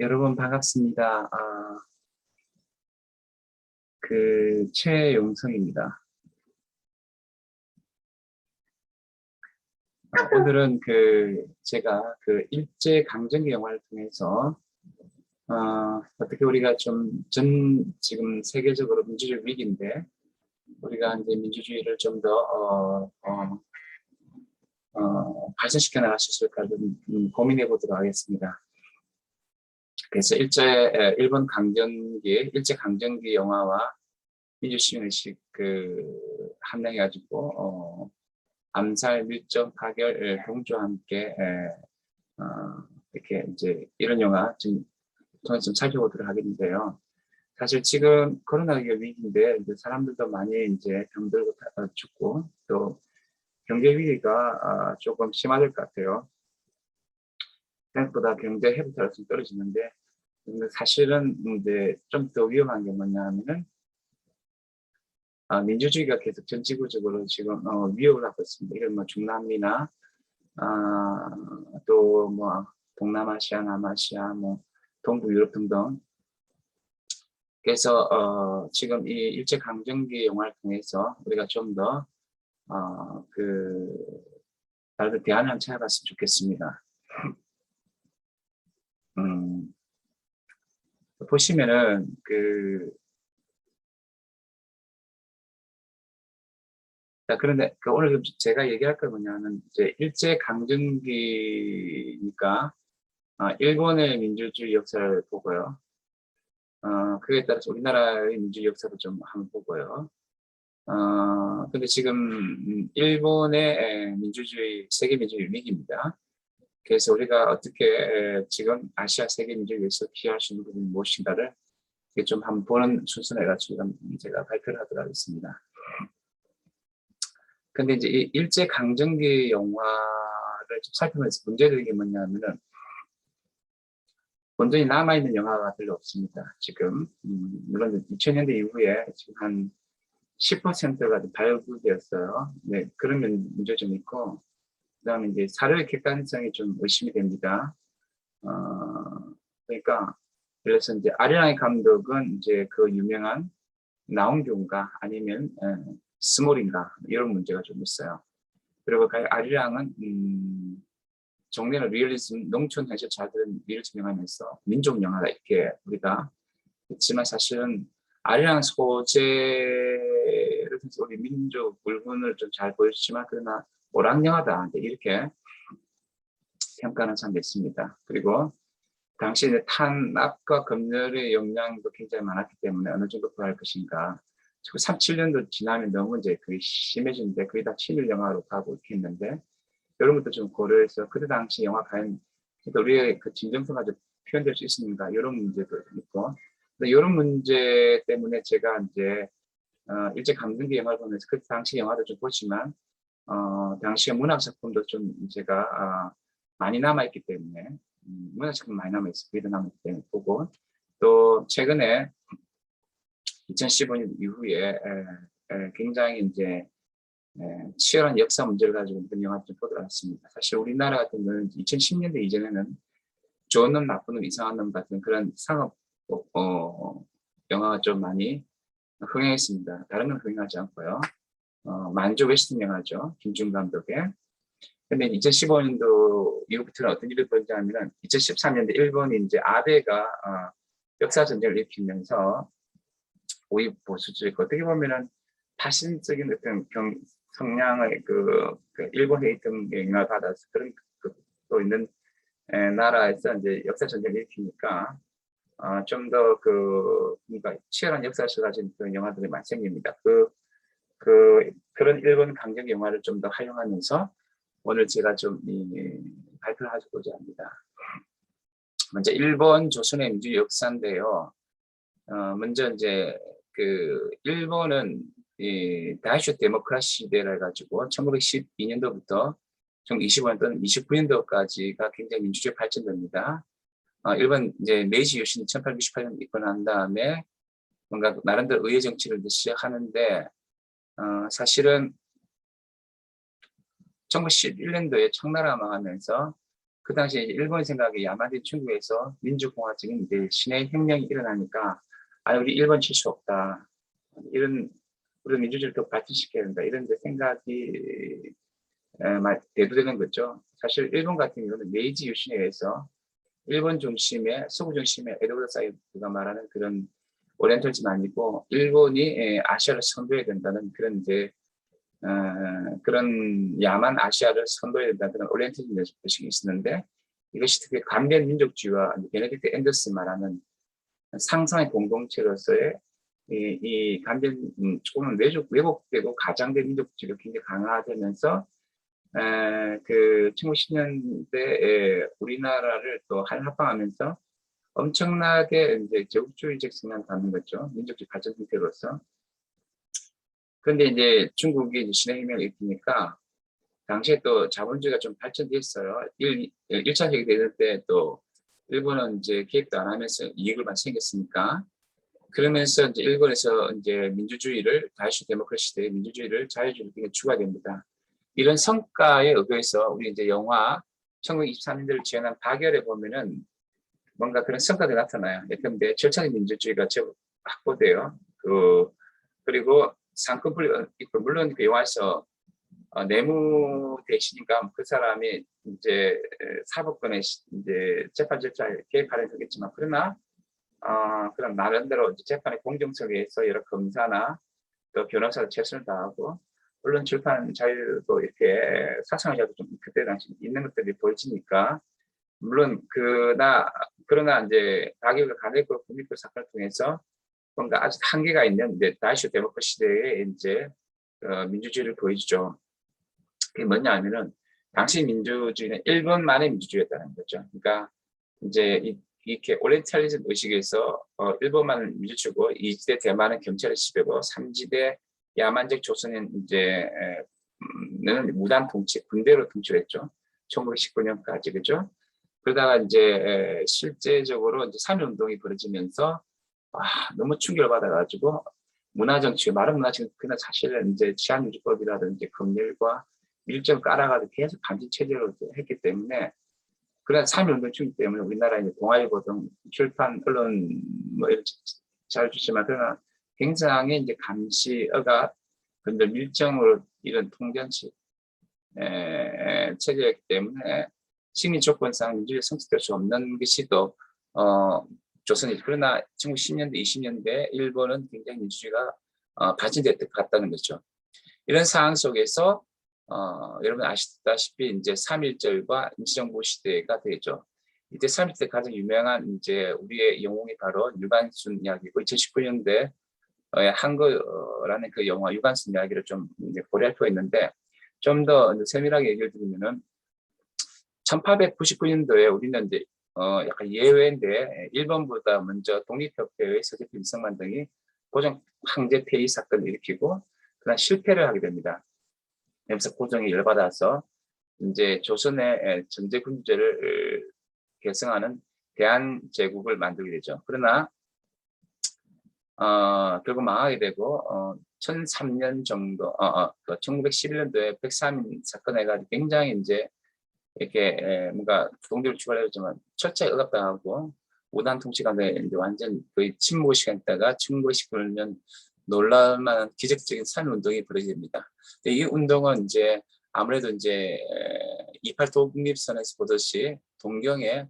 여러분 반갑습니다. 최용성입니다. 오늘은 제가 일제 강점기 영화를 통해서 어떻게 우리가 지금 세계적으로 민주주의 위기인데 우리가 이제 민주주의를 좀 더 발전시켜 나갈 수 있을까 좀 고민해 보도록 하겠습니다. 그래서 일제 강점기 영화와 민주시민의식 함량해가지고 암살, 밀정, 파결, 동조와 함께 이렇게 이제 이런 영화 좀 살펴보도록 하겠는데요. 사실 지금 코로나 위기인데 이제 사람들도 많이 이제 병들고 죽고 또 경제 위기가 조금 심화될 것 같아요. 생각보다 경제 회복세가 좀 떨어지는데 근데 사실은 이제 좀 더 위험한 게 뭐냐면은 민주주의가 계속 전 지구적으로 지금 위협을 하고 있습니다. 이런 뭐 중남미나 또 뭐 동남아시아, 남아시아, 뭐 동부 유럽 등등. 그래서 지금 이 일제 강점기 영화를 통해서 우리가 좀 더 다른 대안을 한번 찾아봤으면 좋겠습니다. 보시면은 자, 그런데 오늘 제가 얘기할 건 뭐냐면 이제 일제 강점기니까 일본의 민주주의 역사를 보고요. 그에 따라서 우리나라의 민주주의 역사도 좀 한번 보고요. 근데 지금 일본의 민주주의, 세계 민주주의 위기입니다. 그래서 우리가 어떻게 지금 아시아 세계 민주주의에서 기여할 수 있는 부분이 무엇인가를 좀 한번 보는 순서로 해가지고 제가 발표를 하도록 하겠습니다. 근데 이제 이 일제 강점기 영화를 좀 살펴보면서 문제들이 뭐냐면은 본전이 남아있는 영화가 별로 없습니다. 지금 물론 2000년대 이후에 지금 한 10%가 발굴되었어요. 네, 그러면 문제 좀 있고 그다음에 이제 사료의 객관성이 좀 의심이 됩니다. 그러니까 그래서 이제 아리랑의 감독은 이제 그 유명한 나온교인가 아니면 스몰인가 이런 문제가 좀 있어요. 그리고 아리랑은 정례는 리얼리즘, 농촌 현실 자들은 리얼리즘 영화면서 민족 영화다 이렇게 우리가 했지만 사실은 아리랑 소재를 통해서 우리 민족 물건을 좀 잘 보여주지만 그러나 오락 영화다 이렇게 평가하는 사람도 있습니다. 그리고 당시 탄압과 검열의 영향도 굉장히 많았기 때문에 어느 정도 구할 것인가. 37년도 지나면 너무 이제 거의 심해지는데 거의 다 친일 영화로 가고 이렇게 했는데 이런 것도 좀 고려해서 그때 당시 영화 과연 우리의 그 진정성까지 표현될 수 있습니까? 이런 문제도 있고 이런 문제 때문에 제가 이제 일제 강점기 영화를 보면서 그 당시 영화도 좀 보지만 당시의 문학 작품도 좀 제가 많이 남아있기 때문에 문학 작품 많이 남아있어 그게 남아있기 때문에 보고 또 최근에 2015년 이후에 굉장히 이제 치열한 역사 문제를 가지고 이번 영화를 좀 보도록 했습니다. 사실 우리나라 같은 경우는 2010년대 이전에는 좋은 놈, 나쁜 놈, 이상한 놈 같은 그런 상업 영화가 좀 많이 흥행했습니다. 다른 건 흥행하지 않고요. 만조 웨스턴 영화죠. 김준 감독의. 근데 2015년도 이후부터는 어떤 일이 벌어지냐면 2013년도 일본이 이제 아베가 역사 전쟁을 일으키면서 오입 보수주의 어떻게 보면은 파신적인 어떤 성향의 일본 헤이트 영향을 받아서 그런 또 있는 나라에서 이제 역사 전쟁을 일으키니까 좀 더 그러니까 치열한 역사를 가진 그 영화들이 많이 생깁니다. 그런 일본 강점 영화를 좀 더 활용하면서 오늘 제가 좀 발표를 하고자 합니다. 먼저 일본 조선의 민주 역사인데요. 먼저 이제 일본은 다이쇼 데모크라시 시대라 해가지고 1912년도부터 1925년 또는 29년도까지가 굉장히 민주주의 발전됩니다. 일본 이제 메이지 요신이 1868년 입건한 다음에 뭔가 나름대로 의회 정치를 시작하는데 사실은 1911년도에 청나라 망하면서 그 당시에 일본 생각에 야마지 중국에서 민주공화적인 이제 신의 혁명이 일어나니까 아 우리 일본 칠 수 없다. 이런 우리 민주주의를 더 발전시켜야 된다. 이런 이제 생각이 대두되는 거죠. 사실 일본 같은 경우는 메이지 유신에 의해서 일본 중심의 서구 중심의 에드워드 사이드가 말하는 그런 오리엔탈리즘 아니고 일본이 아시아를 선도해야 된다는 그런 이제 그런 야만 아시아를 선도해야 된다는 그런 오리엔탈리즘 의식이 있었는데 이것이 특히 감변 민족주의와 베네딕트 앤더슨 말하는 상상의 공동체로서의 이 감변 조금은 왜곡되고 가장된 민족주의가 굉장히 강화되면서 그 1910년대에 우리나라를 또 합방하면서 엄청나게 이제 제국주의적 성향을 갖는 거죠. 민족주의 발전 형태로서. 그런데 이제 중국이 신해혁명을 일으키니까 당시에 또 자본주의가 좀 발전됐어요. 1차 세계대전 때 또 일본은 이제 개입도 안 하면서 이익을만 생겼으니까 그러면서 이제 일본에서 이제 민주주의를 다이슈 데모크라시 민주주의를 자유주의를 추구됩니다. 이런 성과에 의거해서 우리 이제 영화 1923년대를 지원한 박열에 보면은 뭔가 그런 성과가 나타나요. 예컨대 절차적 민주주의가 확보돼요. 그리고 상권분리 있고 물론 그 영화에서 내무 대신인가 그 사람이 이제 사법권의 이제 재판 절차에 개입하려 하겠지만 그러나 그런 나름대로 재판의 공정성에 의해서 여러 검사나 또 변호사도 최선을 다하고 물론 출판 자유도 이렇게 사상의 자유도 좀 그때 당시 있는 것들이 보여지니까 물론 그러나 이제 박일과 간해골 국립교 사건을 통해서 뭔가 아주 한계가 있는 이제 다이슈 데모크라시 시대에 이제 민주주의를 보여주죠. 그게 뭐냐 하면은 당시 민주주의는 일본만의 민주주의였다는 거죠. 그러니까 이제 이렇게 오리엔탈리즘 의식에서 일본만 민주주의고 2지대 대만은 경찰의 지배고 3지대 야만적 조선은 이제 무단 통치, 군대로 통치했죠. 1919년까지 그죠? 그러다가 이제 실제적으로 이제 3.1운동이 벌어지면서 너무 충격을 받아가지고 문화정치, 말은 문화정치 그냥 사실은 이제 치안유지법이라든지 법률과 밀정 깔아가지고 계속 감시 체제로 했기 때문에 그런 3.1운동 충격 때문에 우리나라 이제 동아일보 등 출판 언론 뭐 잘 주지만 그러나 굉장히 이제 감시, 억압, 근데 밀정으로 이런 통전치 체제이기 때문에 식민 조건상 민주주의 성취될 수 없는 것이 또 조선이 그러나 1910년대, 20년대 일본은 굉장히 민주주의가 발전됐던 것 같다는 거죠. 이런 상황 속에서 여러분 아시다시피 이제 3.1절과 임시정부 시대가 되죠. 이때 3.1절 가장 유명한 이제 우리의 영웅이 바로 유관순 이야기고 2019년대 한거라는 그 영화 유관순 이야기를 좀 이제 고려할 필요가 있는데 좀 더 세밀하게 얘기를 드리면은 1899년도에 우리는 이제 약간 예외인데 일본보다 먼저 독립협회의 서재필 이성만 등이 고종 황제 폐위 사건을 일으키고 그런 실패를 하게 됩니다. 그래서 고종이 열받아서 이제 조선의 전제군주제를 계승하는 대한제국을 만들게 되죠. 그러나 결국 망하게 되고 1003년 정도 1911년도에 103인 사건 해가지고 굉장히 이제 이렇게 뭔가 동대를 추가했지만 철저히 억압당하고 무단 통치가 이제 완전 거의 침묵의 시간이 있다가 1919년 놀랄만한 기적적인 산운동이 벌어집니다. 이 운동은 이제 아무래도 이제 28 독립선에서 보듯이 동경에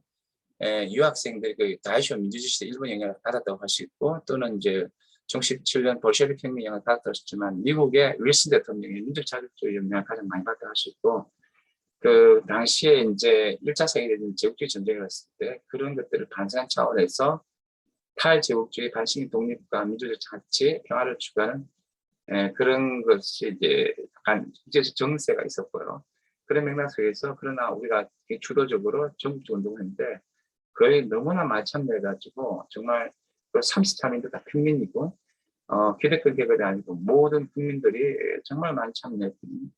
유학생들이 그 다이쇼 민주주의 시대 일본 영향을 받았다고 할 수 있고 또는 이제 1917년 볼셰비크 혁명 영향을 받았다고 했지만 미국의 윌슨 대통령의 민족 자격주의 영향을 가장 많이 받았다고 할 수 있고 그 당시에 이제 1차 세계대전 제국주의 전쟁을 했을 때 그런 것들을 반성한 차원에서 탈제국주의 반신의 독립과 민주적 자치 평화를 추구하는 그런 것이 이제 약간 국제적 정세가 있었고요. 그런 맥락 속에서 그러나 우리가 주도적으로 전국적 운동을 했는데 거의 너무나 많이 참여해가지고 정말 그 33인도 다 평민이고 기득권 계급이 아니고 모든 국민들이 정말 많이 참여했던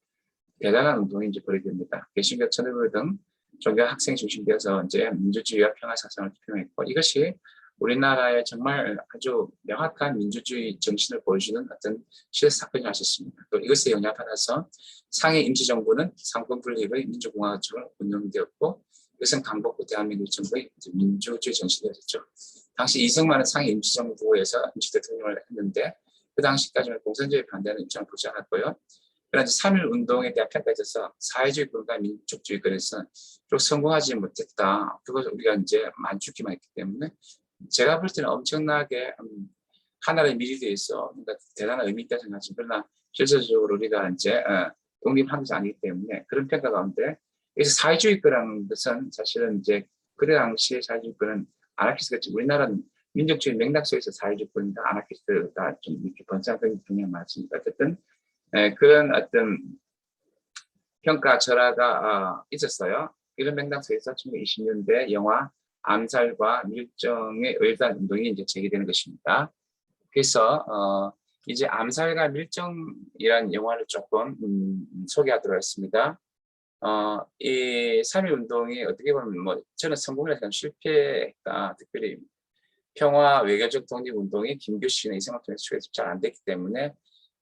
대단한 운동이 이제 벌어집니다. 개신교 천일교 등 종교 학생 중심되어서 이제 민주주의와 평화 사상을 표명했고 이것이 우리나라의 정말 아주 명확한 민주주의 정신을 보여주는 어떤 시대 사건이 있었습니다. 또 이것에 영향받아서 상해 임시정부는 상권 분립의 민주공화국으로 운영되었고 이것은 강복구 대한민국 정부의 민주주의 정신이었죠. 당시 이승만은 상해 임시정부에서 임시대통령을 했는데 그 당시까지는 공산주의에 반대하는 입장을 보지 않았고요. 그러나 3.1 운동에 대한 평가에 있어서 사회주의권과 민족주의권에서 좀 성공하지 못했다. 그것을 우리가 이제 많이 죽기만 했기 때문에 제가 볼 때는 엄청나게 하나의 미래에 대해서 대단한 의미 있다고 생각하지만 그러나 실질적으로 우리가 이제 독립한 것이 아니기 때문에 그런 평가 가운데 그래서 사회주의권이라는 것은 사실은 이제 그때 당시에 사회주의권은 아나키스트가 우리나라는 민족주의 맥락 속에서 사회주의권이다 아나키스트가 좀 이렇게 번창적인 경향이 많습니다. 어쨌든 그런 어떤 평가 절하가 있었어요. 이런 맥락 속에서 1920년대 영화 암살과 밀정의 의일단 운동이 이제 제기되는 것입니다. 그래서 이제 암살과 밀정이라는 영화를 조금 소개하도록 하겠습니다. 이 3.1 운동이 어떻게 보면 뭐 저는 성공을 해서 실패했다. 특별히 평화 외교적 독립 운동이 김규신이나 이승만 통해서 잘 안 됐기 때문에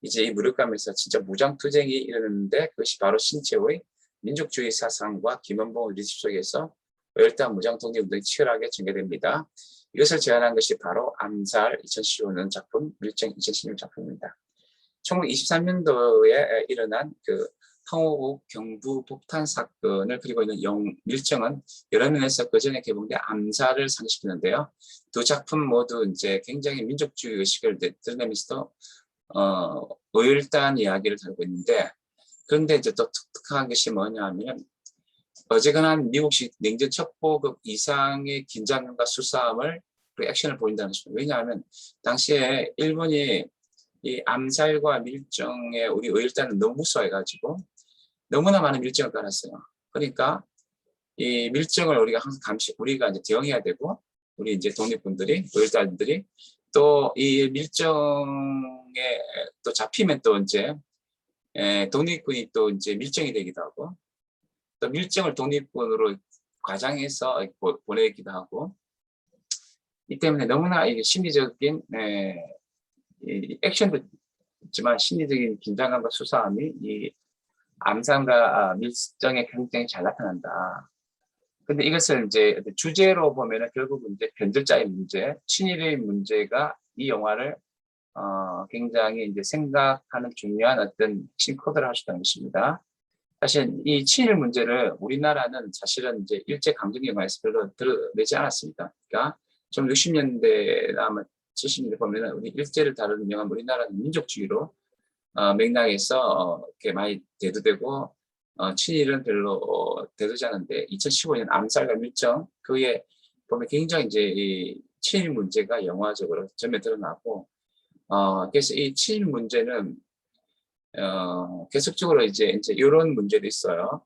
이제 이 무력감에서 진짜 무장투쟁이 일어났는데 그것이 바로 신체의 민족주의 사상과 김원봉 리더십 속에서 열단 무장독립운동이 치열하게 전개됩니다. 이것을 제안한 것이 바로 암살 2015년 작품, 밀정 2016 작품입니다. 1923년도에 일어난 그 황호국 경부 폭탄 사건을 그리고 있는 밀정은 여러 면에서 그 전에 개봉된 암살을 상기시키는데요. 두 작품 모두 이제 굉장히 민족주의 의식을 드러내면서도 의일단 이야기를 다루고 있는데 그런데 이제 또 독특한 것이 뭐냐면 어지간한 미국식 냉전 첩보급 이상의 긴장감과 수싸움을 그 액션을 보인다는 것입니다. 왜냐하면 당시에 일본이 이 암살과 밀정에 우리 의일단을 너무 무서워해가지고 너무나 많은 밀정을 깔았어요. 그러니까 이 밀정을 우리가 항상 우리가 이제 대응해야 되고 우리 이제 독립군들이 의일단들이 또 이 밀정에 또 잡히면 또 이제 독립군이 또 이제 밀정이 되기도 하고 또 밀정을 독립군으로 과장해서 보내기도 하고 이 때문에 너무나 이게 심리적인 이 액션도 있지만 심리적인 긴장감과 수사함이 이 암살과 밀정에 굉장히 잘 나타난다. 근데 이것을 이제 주제로 보면은 결국 이제 변절자의 문제, 친일의 문제가 이 영화를 굉장히 이제 생각하는 중요한 어떤 핵심 코드를 할 수 있다는 것입니다. 사실 이 친일 문제를 우리나라는 사실은 이제 일제 강점기 영화에서 별로 드러내지 않았습니다. 그러니까 좀 60년대나 70년대 보면은 우리 일제를 다루는 영화 우리나라는 민족주의로 맥락에서 이렇게 많이 대두되고 친일은 별로 대두지 않은데 2015년 암살과 밀정 그에 보면 굉장히 이제 이 친일 문제가 영화적으로 전면 드러나고 그래서 이 친일 문제는 계속적으로 이제 이런 문제도 있어요.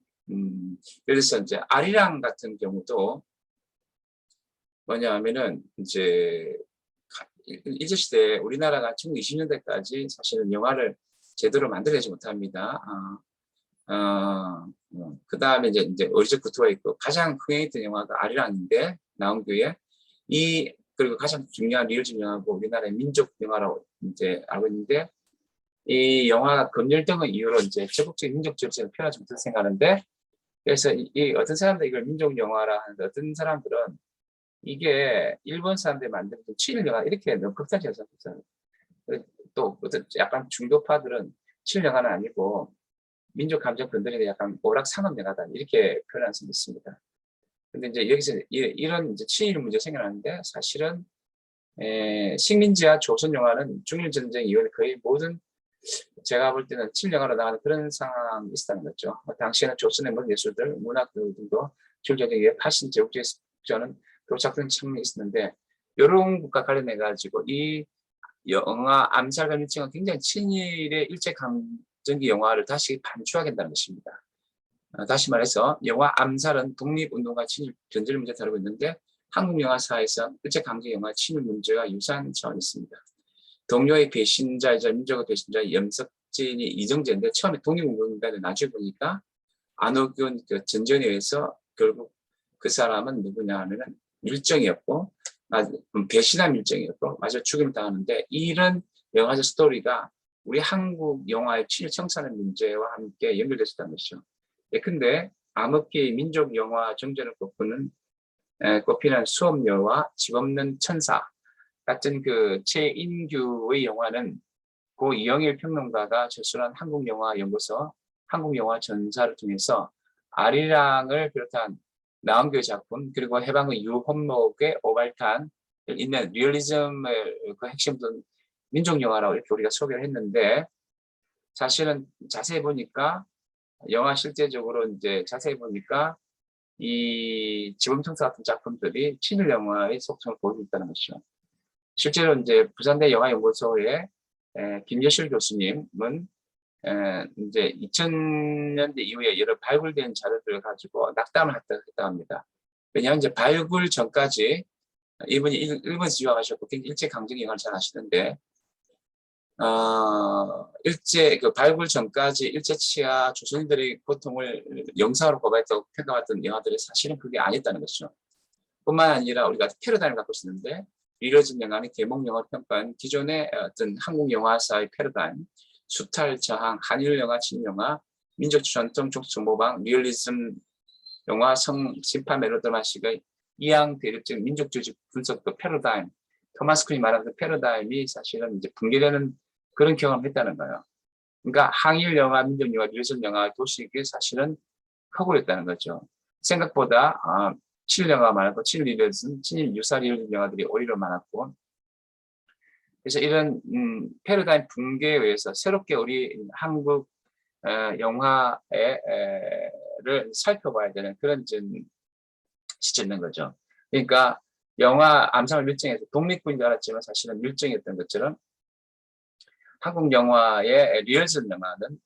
그래서 이제 아리랑 같은 경우도 뭐냐면은 이제 일제시대 우리나라가 1920년대까지 사실은 영화를 제대로 만들어내지 못합니다. 그 다음에 이제 어리적 구토가 있고 가장 흥행했던 영화가 아리랑인데 나온 뒤에 그리고 가장 중요한 리얼즘 영화고 우리나라의 민족 영화라고 이제 알고 있는데 이 영화가 검열 등의 이유로 이제 적극적인 민족 정신을 표현하지 못해서 생각하는데 그래서 이 어떤 사람들 이걸 민족 영화라 하는데 어떤 사람들은 이게 일본 사람들이 만든 친일 영화 이렇게 너무 극단적으로 생각했어요. 또 어떤 약간 중도파들은 친일 영화는 아니고 민족 감정 건드리는 약간 오락 상업 영화다 이렇게 표현할 수 있습니다. 근데 이제 여기서 이런 이제 친일 문제 생겨나는데 사실은 식민지와 조선 영화는 중일 전쟁 이후에 거의 모든 제가 볼 때는 친일 영화로 나가는 그런 상황이 있었다는 거죠. 당시에는 조선의 모든 예술들, 문학들도 줄전쟁의 80 제국주의 저는 도착된 측면이 있었는데 이런 것과 관련해 가지고 이 영화 암살과 밀정은 굉장히 친일의 일제 강점기 영화를 다시 반추하겠다는 것입니다. 다시 말해서 영화 암살은 독립운동과 친일 변절 문제 다루고 있는데 한국 영화사에서 일제 강점기 영화 친일 문제와 유사한 차원이 있습니다. 동료의 배신자이자 민족의 배신자 염석진이 이정재인데 처음에 독립운동인데 나중에 보니까 안호균 전전에 의해서 결국 그 사람은 누구냐 하면은 밀정이었고 배신한 밀정이었고 마저 죽임을 당하는데 이런 영화적 스토리가 우리 한국 영화의 친일 청산의 문제와 함께 연결됐었다는 것이죠. 예컨대 암흑기 민족 영화 정전을 꼽히는 수업녀와 집 없는 천사 같은 그 최인규의 영화는 고 이영일 평론가가 저술한 한국영화연구소 한국영화전사를 통해서 아리랑을 비롯한 나온교의 작품 그리고 해방의 유혼목의 오발탄을 있는 리얼리즘을 그 핵심은 민족영화라고 이렇게 우리가 소개를 했는데 사실은 자세히 보니까 영화 실제적으로 이제 자세히 보니까 이 지범청사 같은 작품들이 친일 영화의 속성을 보이고 있다는 것이죠. 실제로 이제 부산대 영화연구소의 김여실 교수님은 이제 2000년대 이후에 여러 발굴된 자료들을 가지고 낙담을 했다 합니다. 왜냐하면 이제 발굴 전까지 이분이 일본에서 유학하셨고 굉장히 일제강점기 영화를 잘 아시는데 그 발굴 전까지 일제치하 조선인들의 고통을 영상으로 고발했다고 평가받던 영화들이 사실은 그게 아니었다는 것이죠. 뿐만 아니라 우리가 패러다임을 갖고 있었는데 이뤄진 영화는 개몽 영화를 평가한 기존의 어떤 한국 영화사의 패러다임, 수탈 저항, 한일 영화, 친 영화, 민족 전통 정보방, 리얼리즘 영화, 심파 멜로드라마식의 이양 대립적 민족주의 분석 그 패러다임, 토마스 쿤이 말하는 그 패러다임이 사실은 이제 붕괴되는 그런 경험을 했다는 거예요. 그러니까 항일 영화, 민족 영화, 리얼리즘 영화 도식이 사실은 커버렸다는 거죠. 생각보다 친일 영화 많았고 친일 리얼리즘, 친일 유사 리얼리즘 영화들이 오히려 많았고 그래서 이런 패러다임 붕괴에 의해서 새롭게 우리 한국 영화를 살펴봐야 되는 그런 시점인 거죠. 그러니까 영화 암살을 밀정해서 독립군인 줄 알았지만 사실은 밀정이었던 것처럼 한국 영화의 리얼리즘 영화는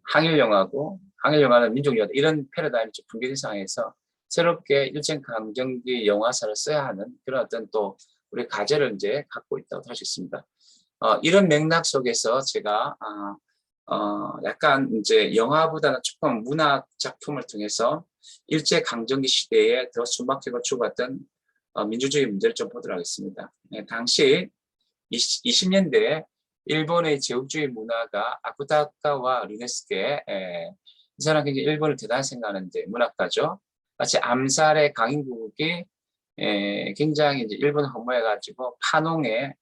항일 영화고 항일 영화는 민족 영화 이런 패러다임이 붕괴된 상황에서 새롭게 일제강점기 영화사를 써야 하는 그런 어떤 또 우리 과제를 이제 갖고 있다고 할 수 있습니다. 이런 맥락 속에서 제가 약간 이제 영화보다는 조금 문학 작품을 통해서 일제강점기 시대에 더 순박하고 추구했던 민주주의 문제를 좀 보도록 하겠습니다. 당시 20년대에 일본의 제국주의 문화가 아쿠타카와 류네스케 이 사람 굉장히 일본을 대단히 생각하는데 문학가죠. 마치 암살의 강인국이 굉장히 이제 일본 흠모해가지고 파농에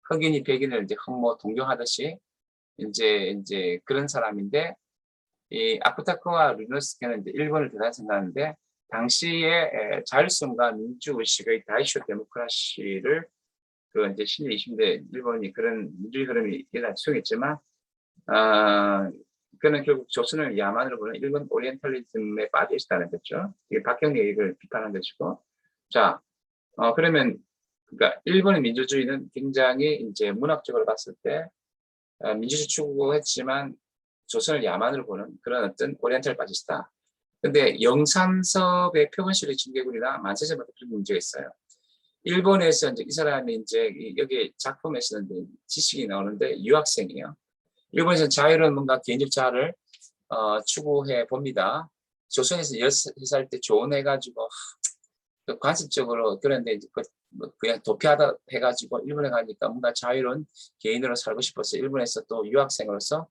흑인이 백인을 이제 흠모 동경하듯이 이제 그런 사람인데 이 아쿠타카와 류네스케는 이제 일본을 대단히 생각하는데 당시에 자율성과 민주의식의 다이쇼 데모크라시를 그 이제 20대 일본이 그런 민주주의 흐름이 수용했지만 그는 결국 조선을 야만으로 보는 일본 오리엔탈리즘에 빠져 있다는 거죠. 이게 박경리 얘기를 비판한 것이고, 자 그러면 그러니까 일본의 민주주의는 굉장히 이제 문학적으로 봤을 때 민주주의 추구했지만 조선을 야만으로 보는 그런 어떤 오리엔탈 빠져 있다. 근데 영산섭의 표본실의 징계군이나 만세제부터 그런 문제가 있어요. 일본에서 이제 이 사람이 이제 여기 작품에서는 지식이 나오는데 유학생이에요. 일본에서는 자유로운 뭔가 개인적 자아를 추구해 봅니다. 조선에서 16살 때 조언해가지고 관습적으로 그런데 이제 그냥 도피하다 해가지고 일본에 가니까 뭔가 자유로운 개인으로 살고 싶어서 일본에서 또 유학생으로서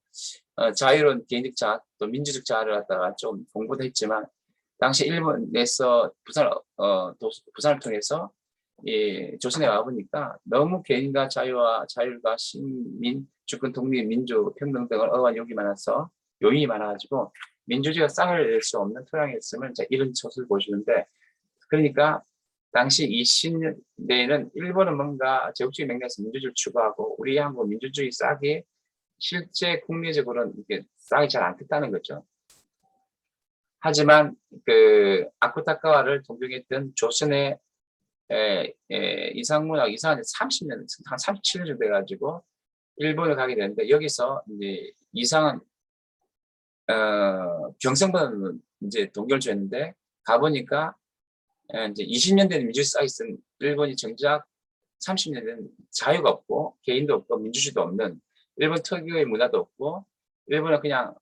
자유로운 개인적 자아 또 민주적 자아를 갖다가 좀 공부도 했지만 당시 일본에서 부산을 통해서 조선에 와보니까 너무 개인과 자율과 시민, 주권, 독립, 민주, 평등 등을 요인이 많아가지고 민주주의가 싹을 낼 수 없는 토양이었음을 이런 소설을 보시는데 그러니까 당시 20년대에는 일본은 뭔가 제국주의 맥락에서 민주주의를 추구하고 우리 한국 민주주의 싹이 실제 국내적으로는 이게 싹이 잘 안 됐다는 거죠. 하지만 그 아쿠타카와를 동경했던 조선의 이상문학 이상한 30년, 한 37년 정도 돼가지고 일본을 가게 되는데 여기서 이제 이상은 경성보다는 이제 동결주였는데 가보니까 이제 20년대는 민주주의 쌓여있은 일본이 정작 30년대는 자유가 없고 개인도 없고 민주주의도 없는 일본 특유의 문화도 없고 일본은 그냥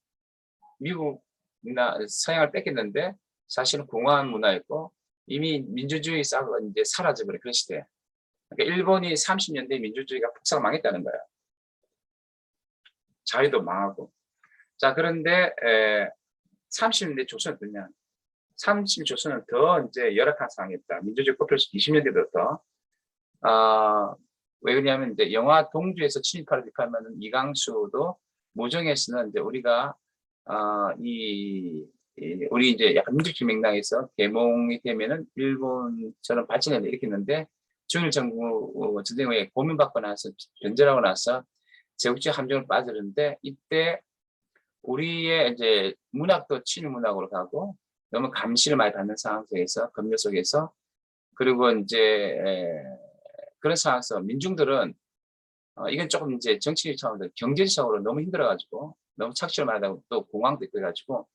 미국이나 서양을 뺏겼는데 사실은 공허한 문화였고 이미 민주주의 싹은 이제 사라져버린 그런 시대. 그러니까 일본이 30년대 민주주의가 폭삭 망했다는 거예요. 자유도 망하고. 자, 그런데 30년대 조선은 어떠냐? 30 조선은 더 이제 열악한 상황이었다. 민주주의 꼽혀서 20년대부터. 왜 그러냐면 이제 영화 동주에서 친일파를 비판하는 이강수도 모종에서는 이제 우리가 우리 이제 약간 민주주의 맥락에서 계몽이 되면은 일본처럼 발전을 일으켰는데 중일 정부 전쟁 후에 고민받고 나서 변절하고 나서 제국주의 함정을 빠졌는데 이때 우리의 이제 문학도 친일 문학으로 가고 너무 감시를 많이 받는 상황 속에서 검열 속에서 그리고 이제 그런 상황에서 민중들은 이건 조금 이제 정치적 차원에서 경제적으로 너무 힘들어가지고 너무 착취를 많이 하고 또 공황도 있고 해가지고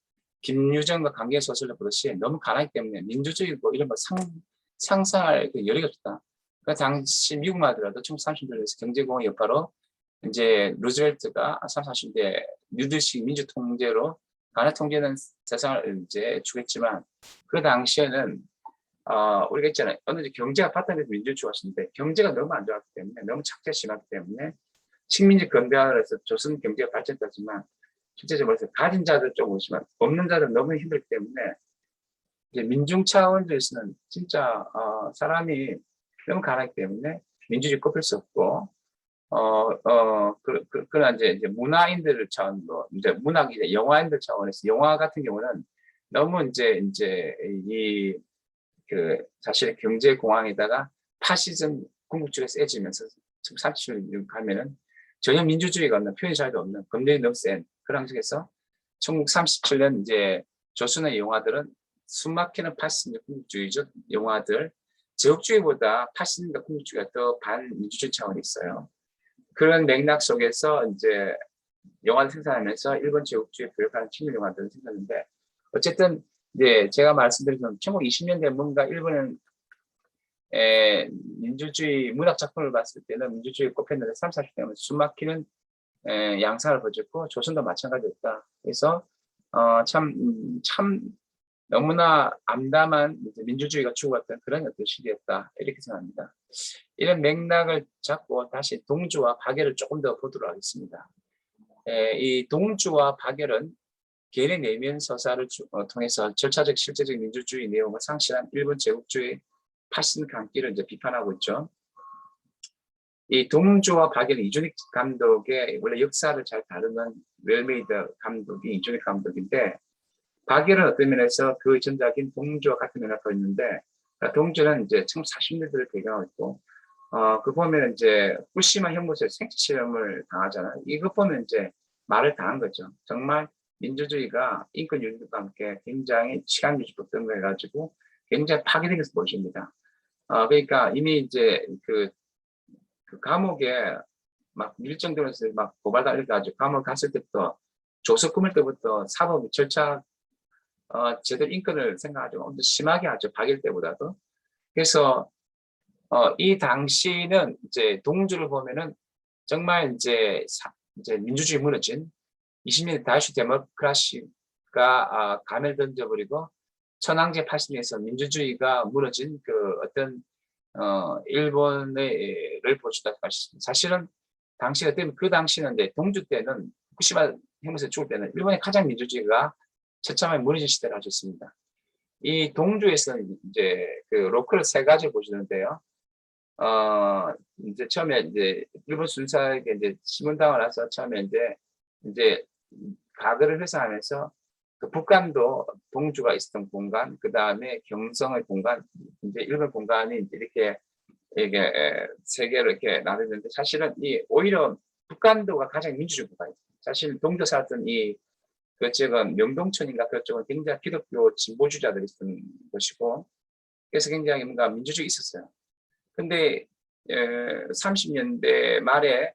김유정과 강계 소설을 보듯이 너무 가난하기 때문에 민주주의고 이런 거 상상할 그 여력이 없다. 그 당시 미국만 하더라도 1930년대에서 경제공황 여파로 이제 루즈벨트가 30, 40대 뉴딜식 민주 통제로 가나 통제는 세상을 이제 주겠지만 그 당시에는 우리가 있잖아요. 어느 정도 경제가 바탕에서 민주주의 좋았는데 경제가 너무 안 좋았기 때문에 너무 착취가 심하기 때문에 식민지 건대화를 해서 조선 경제가 발전했지만 실제적으로 가진 자들 조금 오지만 없는 자들 너무 힘들기 때문에 이제 민중 차원에서는 진짜 사람이 너무 가난하기 때문에 민주주의 꼽힐 수 없고 그러나 이제 문화인들 차원도 이제 문학 이제 영화인들 차원에서 영화 같은 경우는 너무 이제 사실 경제 공황에다가 파시즘 궁극주의가 세지면서 30년 가면은 전혀 민주주의가 없는 표현 자유도 없는 검열이 너무 센 그런 속에서 1937년 이제 조선의 영화들은 숨막히는 파시즘 궁극주의적 영화들 제국주의보다 파시즘과 궁극주의가 더 반민주주의 차원이 있어요. 그런 맥락 속에서 이제 영화를 생산하면서 일본 제국주의에 부역하는 친일 영화들을 생산하는데 어쨌든 이제 제가 말씀드린 건 1920년대 뭔가 일본은 민주주의 문학 작품을 봤을 때는 민주주의 꼽혔는데 30, 40대면 숨막히는 양상을 보였고 조선도 마찬가지였다. 그래서 참 너무나 암담한 민주주의가 죽어갔던 그런 어떤 시기였다. 이렇게 생각합니다. 이런 맥락을 잡고 다시 동주와 박열을 조금 더 보도록 하겠습니다. 이 동주와 박열은 개인의 내면 서사를 통해서 절차적 실제적 민주주의 내용을 상실한 일본 제국주의 파신 강기를 이제 비판하고 있죠. 이 동주와 박열은 이준익 감독의 원래 역사를 잘 다루는 웰메이드 감독이 이준익 감독인데 박열은 어떤 면에서 그 전작인 동주와 같은 면을 갖고 있는데 동주는 이제 1940년대를 배경하고 있고 그 보면 이제 후쿠시마 현무소에 생체실험을 당하잖아요. 이거 보면 이제 말을 당한 거죠. 정말 민주주의가 인권 윤리과 함께 굉장히 시간 유지법 등을 해가지고 굉장히 파괴된 것을 보여줍니다. 그러니까 이미 이제 그 감옥에 막 밀정되면서 막 고발달려가지고 감옥 갔을 때부터 조석 꾸밀 때부터 사법 절차 제대로 인권을 생각하죠. 엄청 심하게 하죠. 박일 때보다도. 그래서 이 당시는 이제 동주를 보면은 정말 이제 민주주의 무너진 20년대 다시 데모크라시가 감을 던져버리고 천황제 80년에서 민주주의가 무너진 그 어떤 일본을 보여주다 사실은 당시 어떤 그 당시는 이제 동주 때는 후쿠시마 핵무에서 죽을 때는 일본의 가장 민주주의가 처참하게 무너진 시대를 가졌습니다. 이 동주에서는 이제 그 로컬 세 가지 보시는데요. 이제 처음에 이제 일본 순사에게 이제 신문당을 나서 처음에 이제 가거를 회상하면서 그 북한도 동주가 있었던 공간, 그 다음에 경성의 공간, 이제 일본 공간이 이제 이렇게 세 개로 이렇게 나뉘는데 사실은 오히려 북한도가 가장 민주주의 국가예요. 사실 동주 살았던 그쪽은 명동촌인가 그쪽은 굉장히 기독교 진보주의자들이 있었던 것이고 그래서 굉장히 뭔가 민주주의 있었어요. 근데 30년대 말에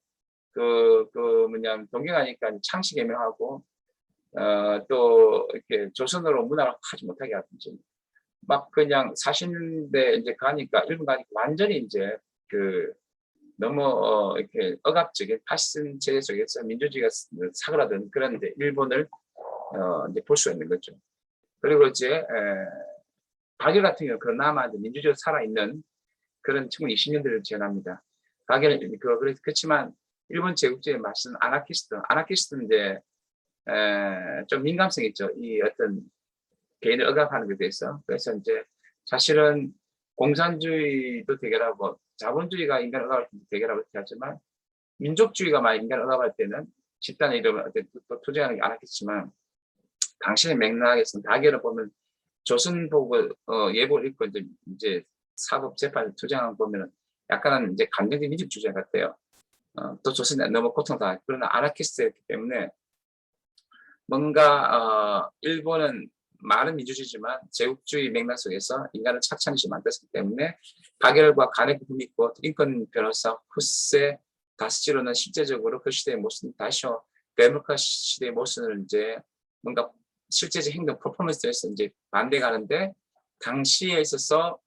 동경하니까 창씨 개명하고 또 이렇게 조선으로 문화를 하지 못하게 하든지 막 그냥 40년대 이제 가니까 일본 가니까 완전히 이제 너무 이렇게 억압적인 파시즘 체제 속에서 민주주의가 사그라든 그런 이제 일본을 이제 볼 수 있는 거죠. 그리고 이제 박열 같은 경우 그나마 민주주의가 살아있는 그런 1920년대를 지원합니다. 가게는 그렇지만 일본 제국주의의 맛은 아나키스트는 이제 좀 민감성이 있죠. 이 어떤 개인을 억압하는 것에 대해서. 그래서 이제 사실은 공산주의도 대결하고 자본주의가 인간을 억압할 때 대결하고 이렇게 하지만 민족주의가 막 인간을 억압할 때는 집단의 이름을 또 투쟁하는 게 아나키스트지만 당신의 맥락에서는 가게를 보면 조선복을 예보를 읽고 이제 사법 재판을 투쟁하는 거 보면은 약간은 이제 감정적 민족주의 같아요. 또 조선이 너무 고통다. 그러나 아나키스트였기 때문에 뭔가 일본은 많은 민주주의지만 제국주의 맥락 속에서 인간을 착취하듯이 만들었기 때문에 가겔과 가네크 후미코, 링컨 변호사, 후세, 가스지로는 실제적으로 그 시대의 모습, 다시오 데모크라시 시대의 모습을 이제 뭔가 실제적 행동 퍼포먼스에서 이제 반대가 하는데 당시에 있어서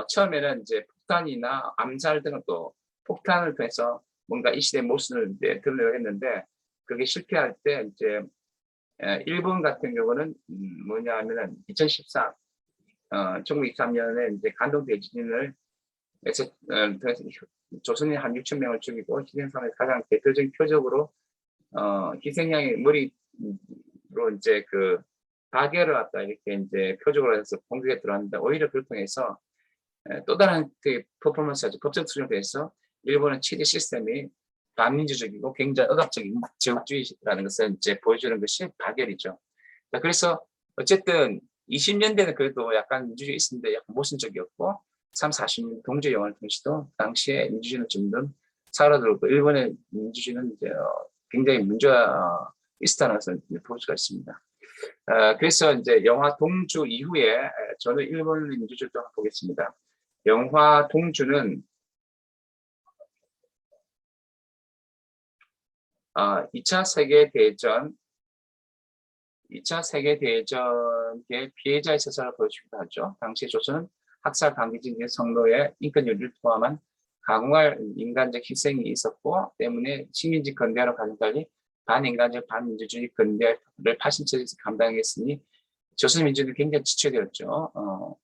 처음에는 이제 폭탄이나 암살 등을 또 폭탄을 통해서 뭔가 이 시대의 모습을 이제 드러내려 했는데 그게 실패할 때 이제 일본 같은 경우는 뭐냐 하면은 1923년에 이제 간동 대지진을 통해서 조선인 한 6천 명을 죽이고 희생사의 가장 대표적인 표적으로 희생양의 머리로 이제 그 가게를 갖다 이렇게 이제 표적으로 해서 공격에 들어왔는데 오히려 그걸 통해서 또 다른 그 퍼포먼스가 법적 수준에 대해서 일본의 체제 시스템이 반민주적이고 굉장히 억압적인 제국주의라는 것을 이제 보여주는 것이 가결이죠. 그래서 어쨌든 20년대는 그래도 약간 민주주의 있었는데 약간 모순적이었고 30, 40년 동주 영화를 통해서도 당시에 민주주의는 좀 더 사라들었고 일본의 민주주의는 이제 굉장히 문제가 있었다는 것을 볼 수가 있습니다. 그래서 이제 영화 동주 이후에 저는 일본의 민주주의를 또 보겠습니다. 영화 동주는 2차 세계대전의 피해자의 서사를 보여주기도 하죠. 당시 조선은 학살 강제징용 선거에 인권유리를 포함한 강할 인간적 희생이 있었고 때문에 식민지 근대화로 가는 달리 반인간적 반민주주의 근대화를 80세에서 감당했으니 조선 민주주의는 굉장히 지체되었죠.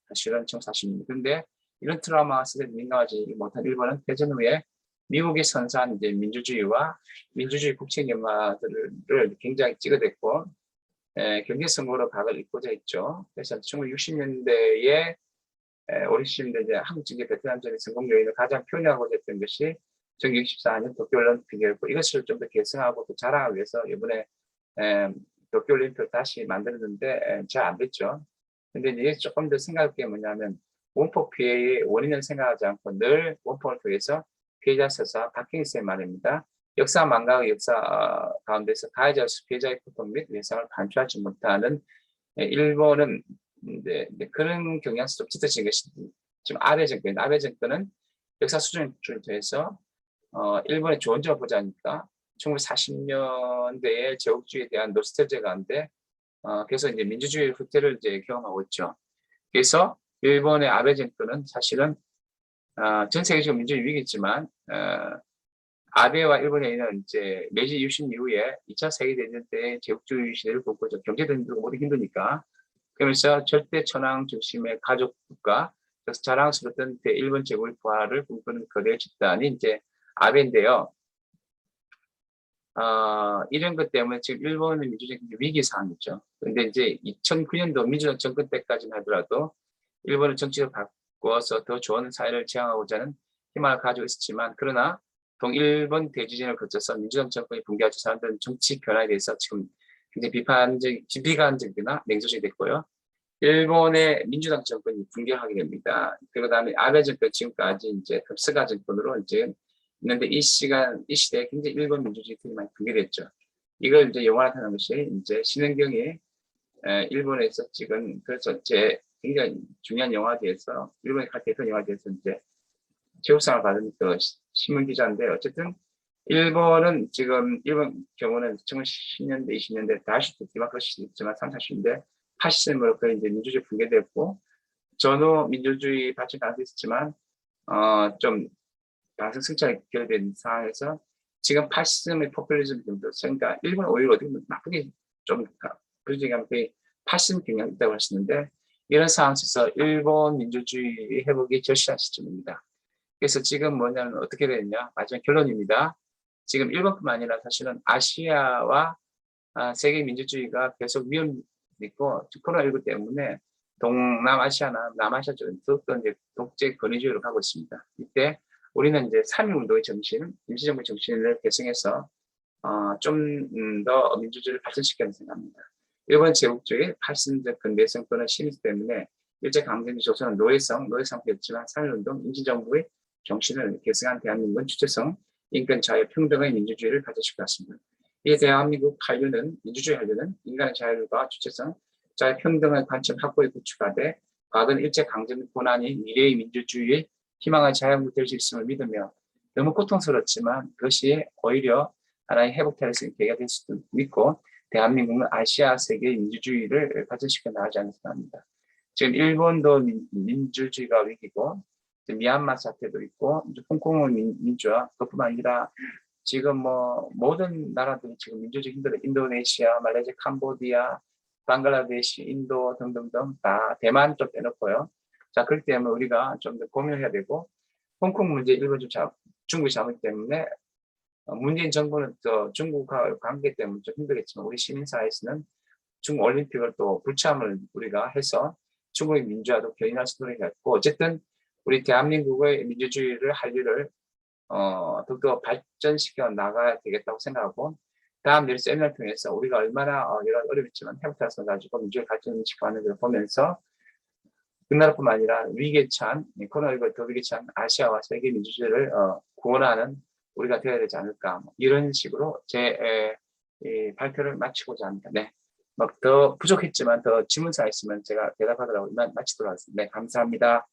사실은 1940년. 그런데 이런 트라우마 속에 민감하지 못한 일본은 대전 후에 미국의 선사한 이제 민주주의와 민주주의 국책 영화들을 굉장히 찍어댔고 경제 선거로 각을 잇고자 했죠. 그래서 1960년대에 50년대 이제 한국 측의 베트남전의 성공 요인을 가장 표현하고자 했던 것이 1964년 도쿄올림픽이었고 이것을 좀 더 개성하고 또 자랑하기 위해서 이번에 도쿄올림픽을 다시 만들었는데 잘 안 됐죠. 근데 이제 조금 더 생각할 게 뭐냐면 원폭 피해의 원인을 생각하지 않고 늘 원폭을 통해서 피해자 서사 박형희 말입니다. 역사 망각의 역사 가운데서 가해자로서 피해자의 고통 및 외상을 반추하지 못하는 일본은 이제 그런 경향에서 좀 짙어진 것이 지금 아베 정권은 역사 수준을 통해서 일본의 좋은 점을 보지 않으니까 1940년대의 제국주의에 대한 노스텔지아가 한데 그래서 이제 민주주의 후퇴를 이제 경험하고 있죠. 그래서 일본의 아베 정권은 사실은 전 세계적으로 민주주의 위기지만 아베와 일본에는 이제 메이지 유신 이후에 2차 세계대전 때 제국주의 시대를 겪고 경제도 힘들고 모두 힘드니까 그러면서 절대 천황 중심의 가족 국가 그래서 자랑스러웠던 일본 제국의 부활을 꿈꾸는 거대 집단이 이제 아베인데요. 이런 것 때문에 지금 일본의 민주주의 위기 상황이죠. 그런데 이제 2009년도 민주당 정권 때까지는 하더라도 일본을 정치를 바꿔서 더 좋은 사회를 지향하고자 하는 희망을 가지고 있었지만 그러나 동일본 대지진을 거쳐서 민주당 정권이 붕괴하자 사람들은 정치 변화에 대해서 지금 굉장히 비관적이나 냉소적이 됐고요. 일본의 민주당 정권이 붕괴하게 됩니다. 그 다음에 아베 정권 지금까지 이제 스가 정권으로 이제 있는데 이 시대에 굉장히 일본 민주주의 틀이 많이 붕괴됐죠. 이걸 이제 영화화하는 것이 이제 신은경이 일본에서 찍은 그래서 굉장히 중요한 영화제에서 일본의 각 대표 영화제에서 이제 최우상을 받은 그 신문 기자인데 어쨌든 일본은 지금 일본 경우는 1910년대, 20년대 다시 디마크라시 있지만 30, 40년대 파시즘으로 그 이제 민주주의 붕괴됐고 전후 민주주의 발전 가능성이 있었지만 좀 방송 승차가 결된 상황에서 지금 파시즘의 포퓰리즘 정도 그러니까 일본은 오히려 어떻게 보면 나쁘게 좀 부정하면 그 파시즘 경향이 있다고 하시는데 이런 상황 속에서 일본 민주주의 회복이 절실한 시점입니다. 그래서 지금 뭐냐면 어떻게 되느냐, 마지막 결론입니다. 지금 일본뿐만 아니라 사실은 아시아와 세계 민주주의가 계속 위험이 있고 코로나19 때문에 동남아시아나 남아시아 쪽은 더욱더 이제 독재 권위주의로 가고 있습니다. 이때 우리는 이제 3.1운동의 정신, 임시정부의 정신을 계승해서 좀 더 민주주의를 발전시켜야 생각합니다. 일본 제국주의 팔순적 근대성권의 신의수 때문에 일제강점기 조선은 노예상태였지만 3.1운동, 임시정부의 정신을 계승한 대한민국은 주체성, 인권, 자유, 평등의 민주주의를 발전시켰습니다. 이 대한민국 한류는 민주주의 한류는 인간의 자율과 주체성, 자유, 평등의 관점 확보에 구축하되 과거는 일제강점기 고난이 미래의 민주주의의 희망의 자양국 될 수 있음을 믿으며 너무 고통스럽지만 그것이 오히려 하나의 회복탈수 계기가 될 수도 믿고 대한민국은 아시아 세계의 민주주의를 발전시켜 나가지 않을 생각합니다. 지금 일본도 민주주의가 위기고 미얀마 사태도 있고 홍콩은 민주화 그뿐만 아니라 지금 뭐 모든 나라들이 지금 민주주의 힘들어 인도네시아, 말레이시아, 캄보디아, 방글라데시, 인도 등등등 다 대만 좀 빼놓고요. 자 그렇기 때문에 우리가 좀 더 고민해야 되고 홍콩 문제 일본 중국이 잡기 때문에 문재인 정부는 또 중국과 관계 때문에 좀 힘들겠지만 우리 시민사회에서는 중국 올림픽을 또 불참을 우리가 해서 중국의 민주화도 견인할 수 있도록 했고 어쨌든 우리 대한민국의 민주주의를 한류를 더욱더 발전시켜 나가야 되겠다고 생각하고 다음 내일 세미나를 통해서 우리가 얼마나 여러 어렵지만 회복해서 가지고 민주주의 발전시켜가는 걸 보면서 우리나라뿐만 아니라 위기에 찬 코로나19 더 위기에 찬 아시아와 세계 민주주의를 구원하는 우리가 되어야 되지 않을까 이런 식으로 제 발표를 마치고자 합니다. 네, 막 더 부족했지만 더 질문사항 있으면 제가 대답하도록 마치도록 하겠습니다. 네, 감사합니다.